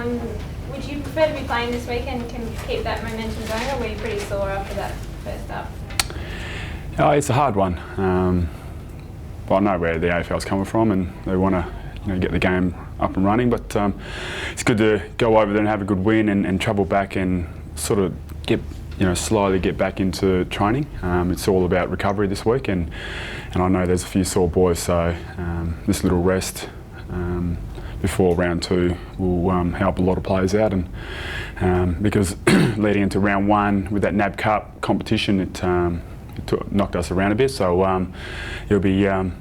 Would you prefer to be playing this weekend and can keep that momentum going, or were you pretty sore after that first up? Oh, it's a hard one. Well, I know where the AFL's coming from, and they want to get the game up and running. But it's good to go over there and have a good win and travel back and sort of slowly get back into training. It's all about recovery this week, and I know there's a few sore boys, so this little rest before round 2 will help a lot of players out, and because leading into round 1 with that NAB Cup competition, it knocked us around a bit. So it'll be a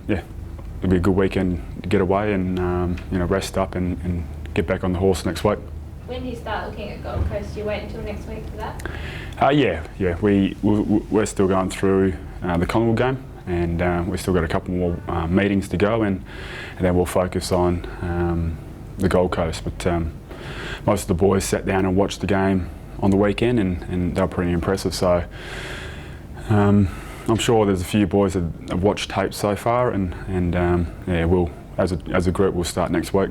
good weekend to get away and rest up and get back on the horse next week. When do you start looking at Gold Coast? Do you wait until next week for that? We're still going through the Collingwood game, and we've still got a couple more meetings to go, and then we'll focus on the Gold Coast. But most of the boys sat down and watched the game on the weekend, and they were pretty impressive. So I'm sure there's a few boys that have watched tape so far, and we'll as a group we'll start next week.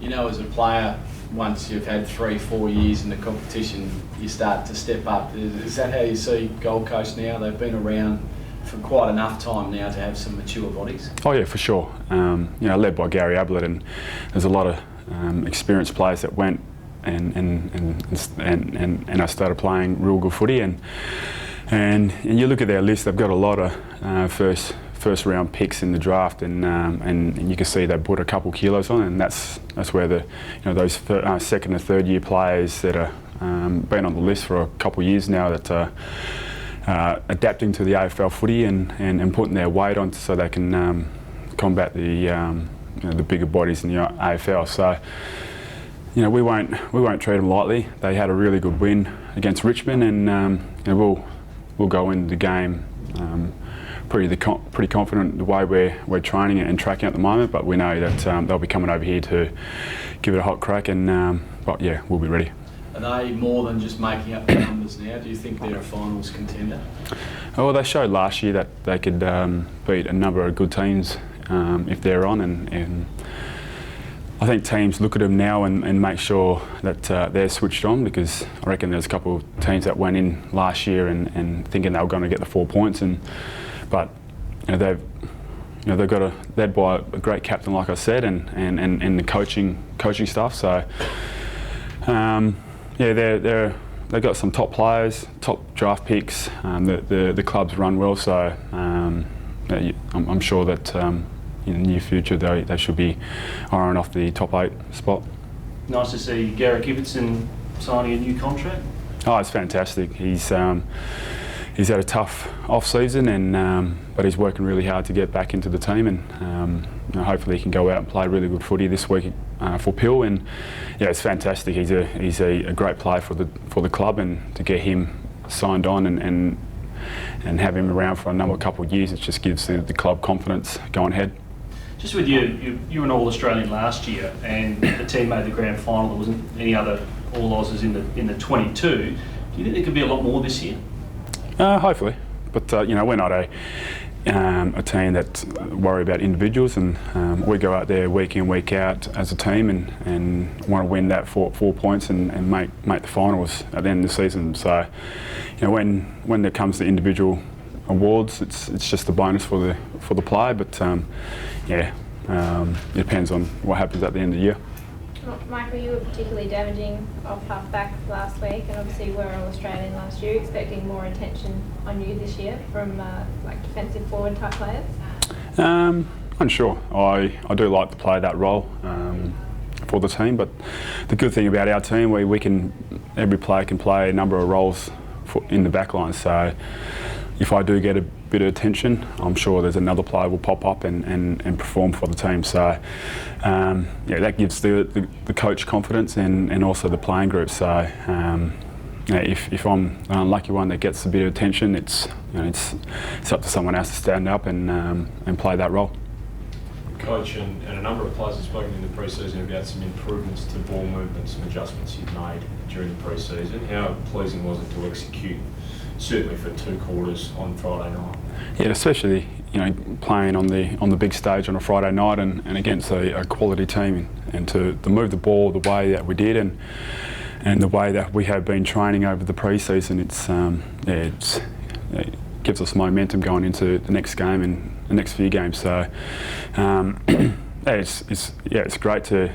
As a player, once you've had 3-4 years in the competition, you start to step up. Is that how you see Gold Coast now? They've been around for quite enough time now to have some mature bodies. Oh yeah, for sure. Led by Gary Ablett, and there's a lot of experienced players that went and I started playing real good footy, and you look at their list. They've got a lot of first round picks in the draft, and you can see they put a couple kilos on, and that's where those second and third year players that are been on the list for a couple of years now that are adapting to the AFL footy and putting their weight on so they can combat the bigger bodies in the AFL. So we won't treat them lightly. They had a really good win against Richmond, and we'll go into the game pretty confident the way we're training and tracking at the moment, but we know that they'll be coming over here to give it a hot crack, and we'll be ready. Are they more than just making up the numbers now? Do you think they're a finals contender? Well, they showed last year that they could beat a number of good teams if they're on, and I think teams look at them now and make sure that they're switched on, because I reckon there's a couple of teams that went in last year and thinking they were going to get the 4 points, but they've got led by a great captain, like I said, and the coaching staff. So they've got some top players, top draft picks. The club's run well, so I'm sure that in the near future they should be ironing off the top 8 spot. Nice to see Garrick Ibbotson signing a new contract. Oh, it's fantastic. He's had a tough off-season, but he's working really hard to get back into the team, and hopefully he can go out and play really good footy this week for Peel. And it's fantastic. He's a great player for the club, and to get him signed on and have him around for another couple of years, it just gives the club confidence going ahead. Just with you were an All-Australian last year, and the team made the grand final. There wasn't any other All-Aussies in the 22. Do you think there could be a lot more this year? Hopefully, but we're not a team that worry about individuals, and we go out there week in, week out as a team and want to win that 4 points and make the finals at the end of the season. So when it comes to individual awards, it's just a bonus for the player, but it depends on what happens at the end of the year. Michael, you were particularly damaging off half-back last week, and obviously you were All-Australian last year. Expecting more attention on you this year from defensive forward type players? Unsure. I do like to play that role for the team, but the good thing about our team, every player can play a number of roles in the back line. So if I do get a bit of attention, I'm sure there's another player will pop up and perform for the team. So that gives the coach confidence and also the playing group. So if I'm the unlucky one that gets a bit of attention, it's up to someone else to stand up and play that role. Coach and a number of players have spoken in the pre-season about some improvements to ball movement, some adjustments you've made during the pre-season. How pleasing was it to execute, certainly for 2 quarters on Friday night? Yeah, especially playing on the big stage on a Friday night and against a quality team and to move the ball the way that we did and the way that we have been training over the pre-season, it gives us momentum going into the next game and the next few games. So it's great to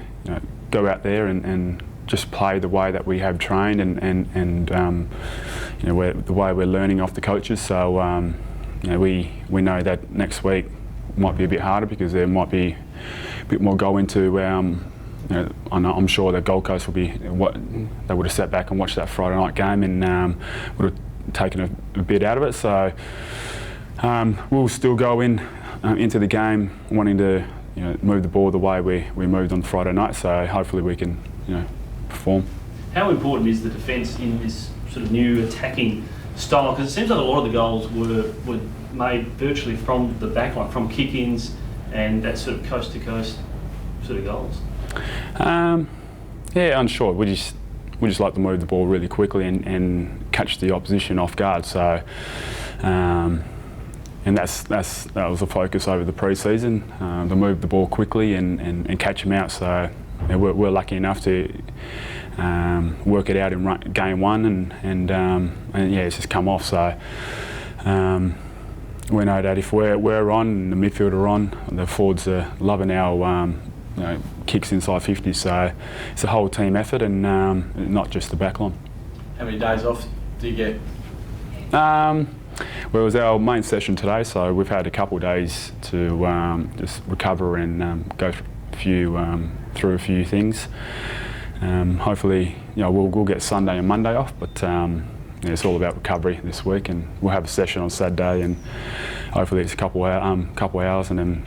go out there and just play the way that we have trained and the way we're learning off the coaches. So we know that next week might be a bit harder because there might be a bit more go into. I'm sure the Gold Coast will be they would have sat back and watched that Friday night game and would have taken a bit out of it. So we'll still go into the game wanting to move the ball the way we moved on Friday night. So hopefully we can perform. How important is the defence in this sort of new attacking style? Because it seems like a lot of the goals were made virtually from the back line, from kick-ins and that sort of coast-to-coast sort of goals. Unsure. We just like to move the ball really quickly and catch the opposition off guard. So, and that was the focus over the pre-season, to move the ball quickly and catch them out. So we're lucky enough to work it out in game one, and it's just come off. So we know that if we're on and the midfield are on, the forwards are loving our kicks inside 50. So it's a whole team effort and not just the back line. How many days off do you get? Well, it was our main session today, so we've had a couple of days to just recover and go through a few things. Hopefully, we'll get Sunday and Monday off, but it's all about recovery this week, and we'll have a session on Saturday, and hopefully it's a couple hours, and then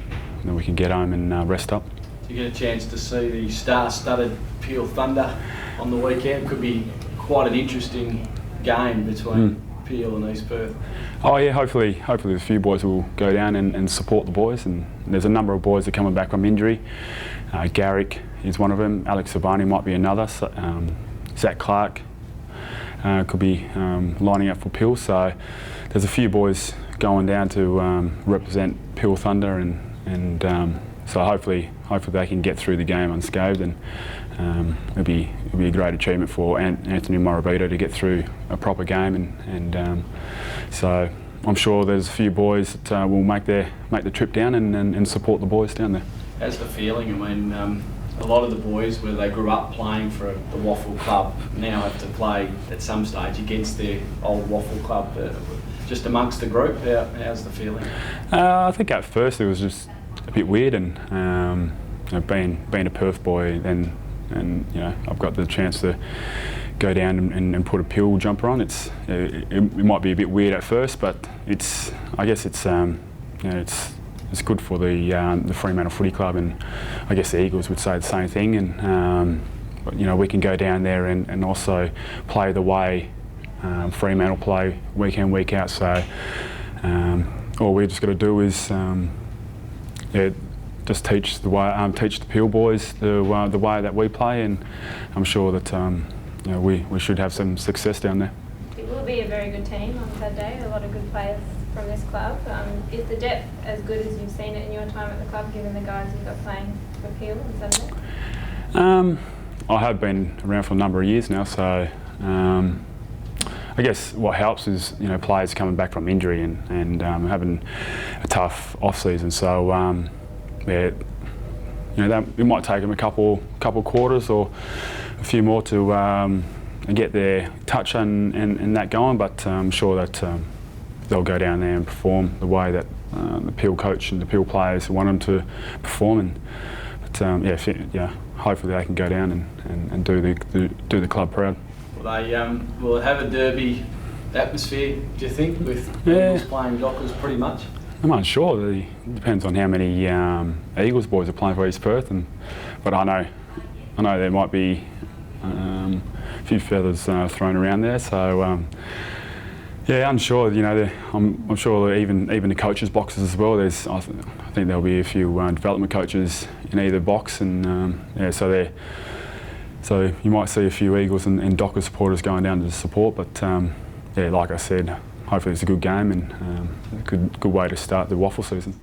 we can get home and rest up. Do you get a chance to see the star-studded Peel Thunder on the weekend? Could be quite an interesting game between Peel and East Perth. Oh yeah, hopefully a few boys will go down and support the boys, and there's a number of boys that are coming back from injury. Garrick is one of them, Alex Sabani might be another, Zach Clark could be lining up for Peel, so there's a few boys going down to represent Peel Thunder, and so hopefully they can get through the game unscathed, and it'll be a great achievement for Anthony Morabito to get through a proper game, and so I'm sure there's a few boys that will make the trip down and support the boys down there. How's the feeling? I mean, a lot of the boys, where they grew up playing for the Waffle Club, now have to play at some stage against their old Waffle Club. Just amongst the group, how's the feeling? I think at first it was just a bit weird, and being a Perth boy, and I've got the chance to go down and put a Peel jumper on. It might be a bit weird at first, but I guess it's good for the Fremantle Footy Club, and I guess the Eagles would say the same thing. And we can go down there and also play the way Fremantle play week in, week out. So all we've just got to do is just teach the Peel boys the way that we play, and I'm sure that we should have some success down there. It will be a very good team on Saturday. A lot of good players from this club. Is the depth as good as you've seen it in your time at the club, given the guys you've got playing for Peel on Saturday? I have been around for a number of years now, so I guess what helps is players coming back from injury and having a tough off season. So it might take them a couple quarters or a few more to get their touch and that going, but I'm sure that they'll go down there and perform the way that the Peel coach and the Peel players want them to perform. Hopefully they can go down and do the club proud. Will it have a derby atmosphere, do you think, with Eagles playing Dockers pretty much? I'm unsure. It depends on how many Eagles boys are playing for East Perth, but I know there might be a few feathers thrown around there. So unsure. I'm sure even the coaches' boxes as well. I think there'll be a few development coaches in either box, and so you might see a few Eagles and Dockers supporters going down to support. But like I said, hopefully it's a good game and a good way to start the Waffle season.